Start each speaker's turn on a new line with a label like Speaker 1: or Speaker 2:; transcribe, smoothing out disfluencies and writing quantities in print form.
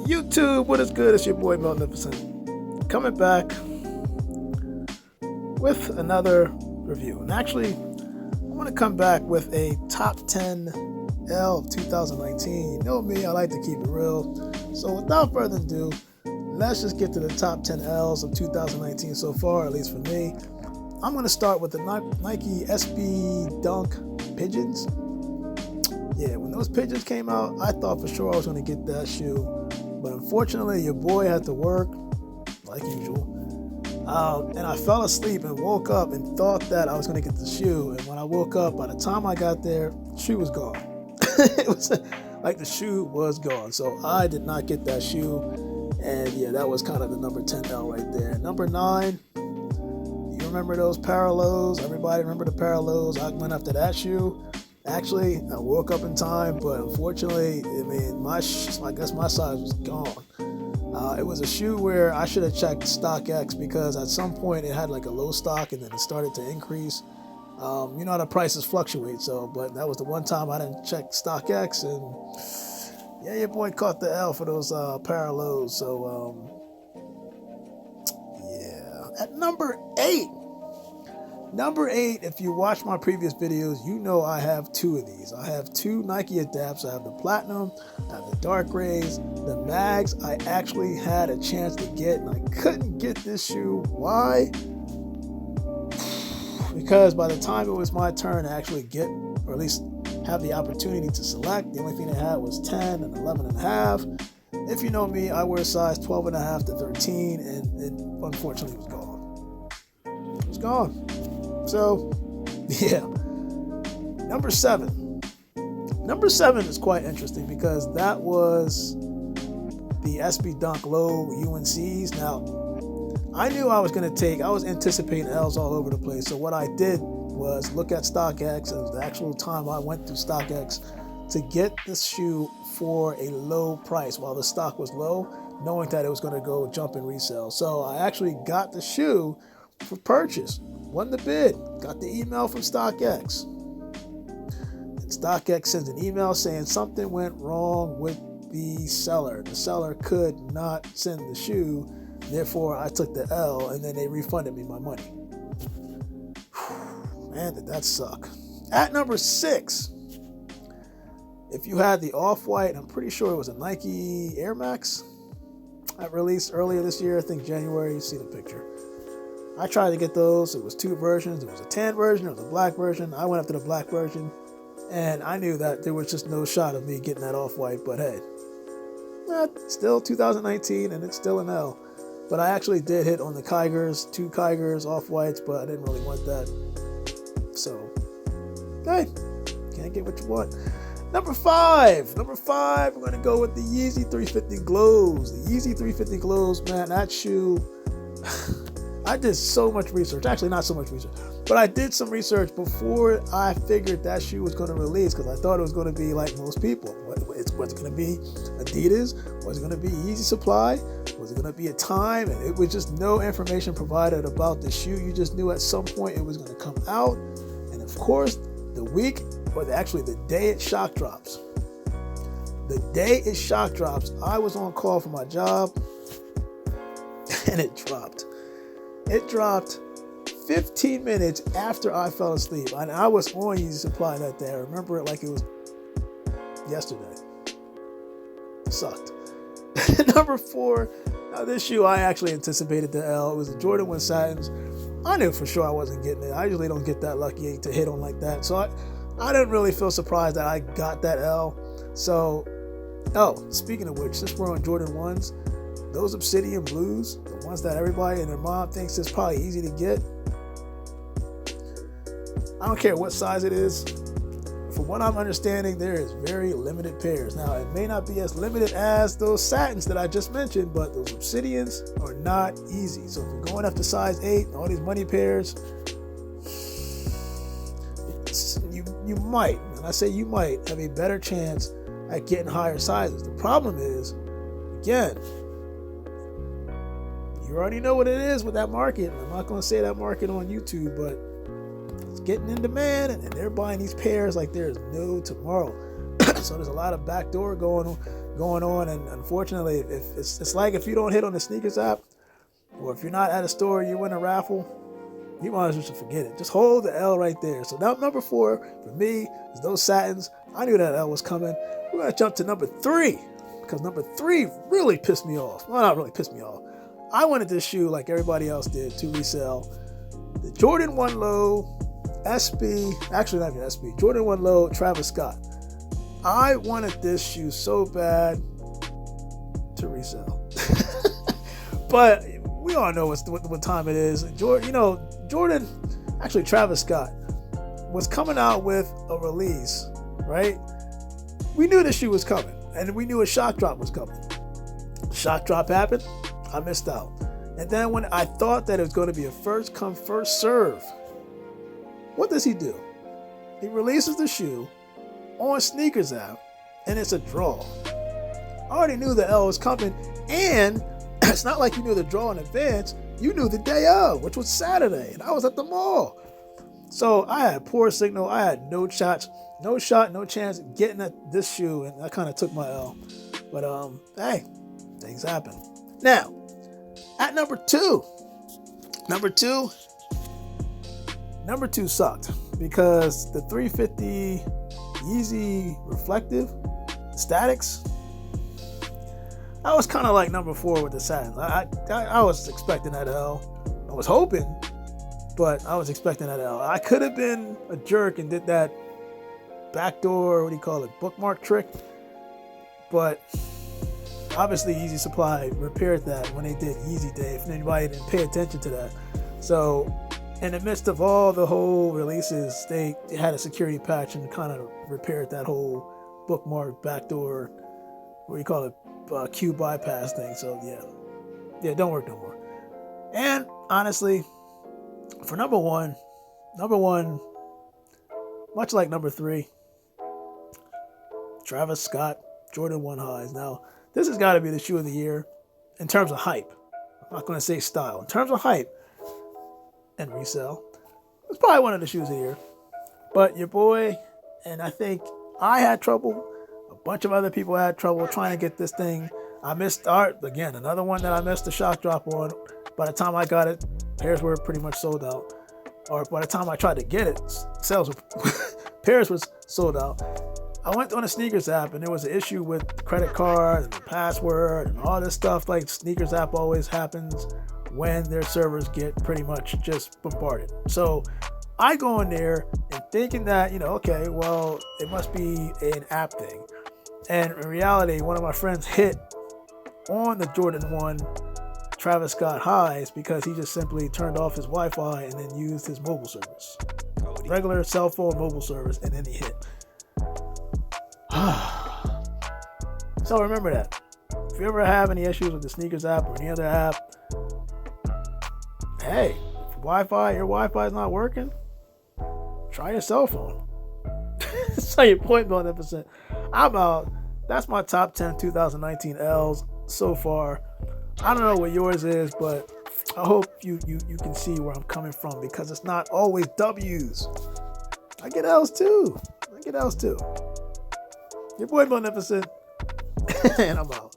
Speaker 1: YouTube, what is good? It's your boy Magnificent, coming back with another review. And actually, I want to come back with a top 10 L of 2019. You know me, I like to keep it real. So without further ado, let's just get to the top 10 L's of 2019 so far, at least for me. I'm going to start with the Nike SB Dunk Pigeons. Yeah, when those pigeons came out, I thought for sure I was going to get that shoe. But unfortunately, your boy had to work, like usual. And I fell asleep and woke up and thought that I was going to get the shoe. And when I woke up, by the time I got there, the shoe was gone. It was like the shoe was gone. So I did not get that shoe. And yeah, that was kind of the number 10 L right there. Number 9, you remember those Parallels? Everybody remember the Parallels? I went after that shoe. Actually, I woke up in time, but unfortunately, I guess my size was gone. It was a shoe where I should have checked StockX because at some point it had like a low stock and then it started to increase. You know how the prices fluctuate, but that was the one time I didn't check StockX, and yeah, your boy caught the L for those Parallels. So yeah, at number 8. Number 8, if you watch my previous videos, you know I have 2 of these. I have 2 Nike Adapts. I have the Platinum, I have the Dark Rays, the Mags. I actually had a chance to get, and I couldn't get this shoe. Why? Because by the time it was my turn to actually get, or at least have the opportunity to select, the only thing they had was 10 and 11 and a half. If you know me, I wear size 12 and a half to 13, and it unfortunately was gone. It was gone. So, yeah. Number 7. Number 7 is quite interesting because that was the SB Dunk Low UNCs. Now, I knew I was anticipating L's all over the place. So what I did was look at StockX. It was the actual time I went through StockX to get this shoe for a low price while the stock was low, knowing that it was going to go jump in resale. So I actually got the shoe for purchase. Won the bid, got the email from StockX. And StockX sends an email saying something went wrong with the seller. The seller could not send the shoe, therefore I took the L, and then they refunded me my money. Man, did that suck. At number 6, if you had the Off-White, I'm pretty sure it was a Nike Air Max I released earlier this year, I think January, you see the picture. I tried to get those. It was 2 versions. It was a tan version, it was a black version. I went after the black version, and I knew that there was just no shot of me getting that Off-White, but hey, still 2019, and it's still an L. But I actually did hit on the Keigers, 2 Keigers Off-Whites, but I didn't really want that. So, hey, can't get what you want. Number 5, we're going to go with the Yeezy 350 Glows. The Yeezy 350 Glows, man, that shoe... I did so much research. Actually, not so much research, but I did some research before I figured that shoe was going to release because I thought it was going to be like most people. Was it going to be Adidas? Was it going to be Yeezy Supply? Was it going to be a Time? And it was just no information provided about the shoe. You just knew at some point it was going to come out. And of course, the week, or actually the day it shock drops. The day it shock drops, I was on call for my job, and it dropped. It dropped 15 minutes after I fell asleep. And I was on Yeezy Supply that day. I remember it like it was yesterday. It sucked. Number 4, now this shoe I actually anticipated the L. It was the Jordan 1 Satins. I knew for sure I wasn't getting it. I usually don't get that lucky to hit on like that. So I didn't really feel surprised that I got that L. So, speaking of which, since we're on Jordan 1s, those Obsidian Blues, the ones that everybody and their mom thinks is probably easy to get. I don't care what size it is. From what I'm understanding, there is very limited pairs. Now, it may not be as limited as those Satins that I just mentioned, but those Obsidians are not easy. So if you're going after size 8, all these money pairs, you might, and I say you might, have a better chance at getting higher sizes. The problem is, again, you already know what it is with that market. I'm not going to say that market on YouTube, but it's getting in demand, and they're buying these pairs like there's no tomorrow. So there's a lot of backdoor going on. going on, and unfortunately, if it's like if you don't hit on the sneakers app, or if you're not at a store, you win a raffle, you might as well just forget it. Just hold the L right there. So now number 4 for me is those satins. I knew that L was coming. We're gonna jump to number 3 because number 3 really pissed me off. Well, not really pissed me off. I wanted this shoe like everybody else did to resell. The Jordan 1 Low SB, actually not even SB, Jordan 1 Low Travis Scott. I wanted this shoe so bad to resell. But we all know what time it is. Jordan, actually Travis Scott, was coming out with a release, right? We knew this shoe was coming, and we knew a shock drop was coming. Shock drop happened, I missed out. And then when I thought that it was going to be a first come, first serve, what does he do? He releases the shoe on Sneakers app, and it's a draw. I already knew the L was coming, and it's not like you knew the draw in advance. You knew the day of, which was Saturday, and I was at the mall. So I had poor signal. I had no chance getting at this shoe, and I kind of took my L. But hey, things happen. Now, at number two sucked because the 350 Yeezy Reflective Statics, I was kind of like number 4 with the satins. I was expecting that L. I was hoping, but I was expecting that L. I could have been a jerk and did that backdoor, bookmark trick. But obviously Yeezy Supply repaired that when they did Yeezy Day, if anybody didn't pay attention to that. So in the midst of all the whole releases, they had a security patch and kind of repaired that whole bookmark backdoor, queue bypass thing. So yeah, don't work no more. And honestly, for number one, much like number 3, Travis Scott Jordan 1 highs. Now, this has got to be the shoe of the year in terms of hype. I'm not going to say style. In terms of hype and resell, it's probably one of the shoes of the year. But your boy, and I think I had trouble, a bunch of other people had trouble trying to get this thing. I missed again, another one that I missed the shock drop on. By the time I got it, pairs were pretty much sold out. Or by the time I tried to get it, pairs was sold out. I went on the Sneakers app and there was an issue with the credit card and the password and all this stuff like Sneakers app always happens when their servers get pretty much just bombarded. So I go in there and thinking that, okay, well, it must be an app thing. And in reality, one of my friends hit on the Jordan 1 Travis Scott highs because he just simply turned off his Wi-Fi and then used his mobile service. Regular cell phone mobile service, and then he hit. So remember that. If you ever have any issues with the Sneakers app or any other app, hey, if your Wi-Fi is not working, try your cell phone. So your point, Beneficent. I'm out. That's my top 10 2019 L's so far. I don't know what yours is, but I hope you can see where I'm coming from because it's not always W's. I get L's too. Your boy Beneficent, and I'm out.